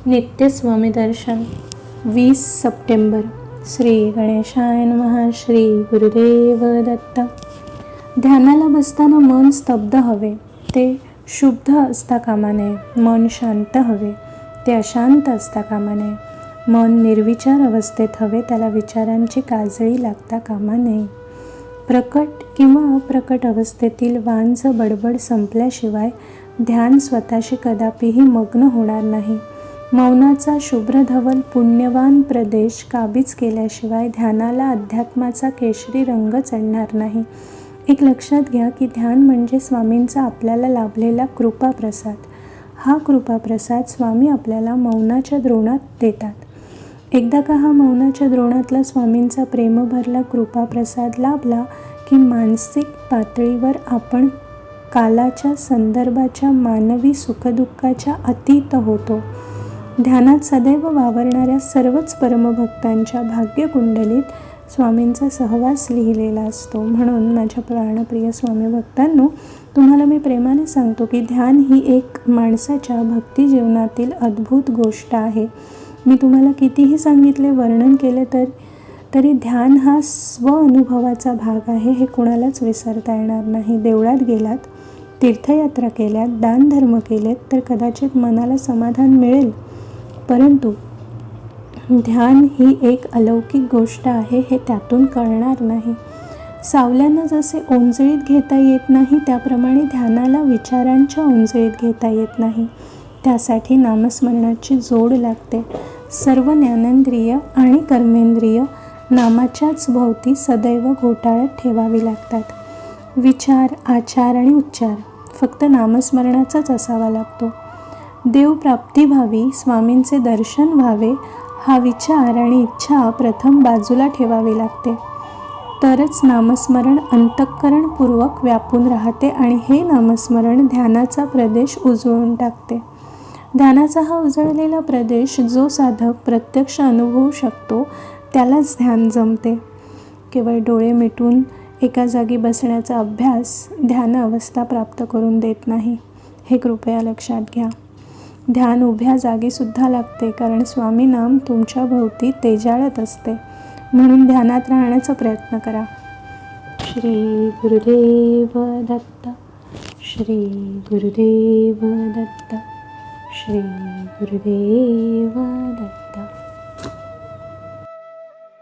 नित्य स्वामी दर्शन 20 सप्टेंबर. श्री गणेशाय नमः. श्री गुरुदेव दत्त. ध्यानाला बसताना मन स्तब्ध हवे, ते शुद्ध असता कामा नये. मन शांत हवे, ते अशांत असता कामा नये. मन निर्विचार अवस्थेत हवे, त्याला विचारांची काजळी लागता कामा नये. प्रकट किंवा अप्रकट अवस्थेतील वांझ बडबड संपल्याशिवाय ध्यान स्वतःशी कदापिही मग्न होणार नाही. मौनाचा शुभ्रधवल पुण्यवान प्रदेश काबीज केल्याशिवाय ध्यानाला अध्यात्माचा केशरी रंग चढणार नाही. एक लक्षात घ्या की ध्यान म्हणजे स्वामींचा आपल्याला लाभलेला कृपाप्रसाद. हा कृपाप्रसाद स्वामी आपल्याला मौनाच्या द्रोणात देतात. एकदा का हा मौनाच्या द्रोणातला स्वामींचा प्रेमभरला कृपाप्रसाद लाभला की मानसिक पातळीवर आपण कालाच्या संदर्भाच्या मानवी सुखदुःखाच्या अतीत होतो. ध्यानात सदैव वावरणाऱ्या सर्वच परमभक्तांच्या भाग्यकुंडलीत स्वामींचा सहवास लिहिलेला असतो. म्हणून माझ्या प्राणप्रिय स्वामी भक्तांनो, तुम्हाला मी प्रेमाने सांगतो की ध्यान ही एक माणसाच्या भक्ती जीवनातील अद्भुत गोष्ट आहे. मी तुम्हाला कितीही सांगितले, वर्णन केले तरी ध्यान हा स्वअनुभवाचा भाग आहे, हे कोणालाच विसरता येणार नाही. देवळात गेलात, तीर्थयात्रा केल्यात, दानधर्म केलेत तर कदाचित मनाला समाधान मिळेल, परंतु ध्यान ही एक अलौकिक गोष्ट आहे हे त्यातून कळणार नाही. सावल्यांना जसे ओंजळीत घेता येत नाही, त्याप्रमाणे ध्यानाला विचारांच्या ओंजळीत घेता येत नाही. त्यासाठी नामस्मरणाची जोड लागते. सर्व ज्ञानेंद्रिय आणि कर्मेंद्रिय नामाच्याच भोवती सदैव घोटाळत ठेवावी लागतात. विचार, आचार आणि उच्चार फक्त नामस्मरणाचाच असावा लागतो. देवप्राप्ती व्हावी, स्वामींचे दर्शन व्हावे, हा विचार आणि इच्छा प्रथम बाजूला ठेवावी लागते. तरच नामस्मरण अंतःकरणपूर्वक व्यापून राहते आणि हे नामस्मरण ध्यानाचा प्रदेश उजळून टाकते. ध्यानाचा हा उजळलेला प्रदेश जो साधक प्रत्यक्ष अनुभवू शकतो त्यालाच ध्यान जमते. केवळ डोळे मिटून एका जागी बसण्याचा अभ्यास ध्यान अवस्था प्राप्त करून देत नाही, हे कृपया लक्षात घ्या. ध्यान उभ्या जागीसुद्धा लागते, कारण स्वामी नाम तुमच्या भोवती तेजाळत असते. म्हणून ध्यानात राहण्याचा प्रयत्न करा. श्री गुरुदेव दत्त. श्री गुरुदेव दत्त. श्री गुरुदेव दत्त.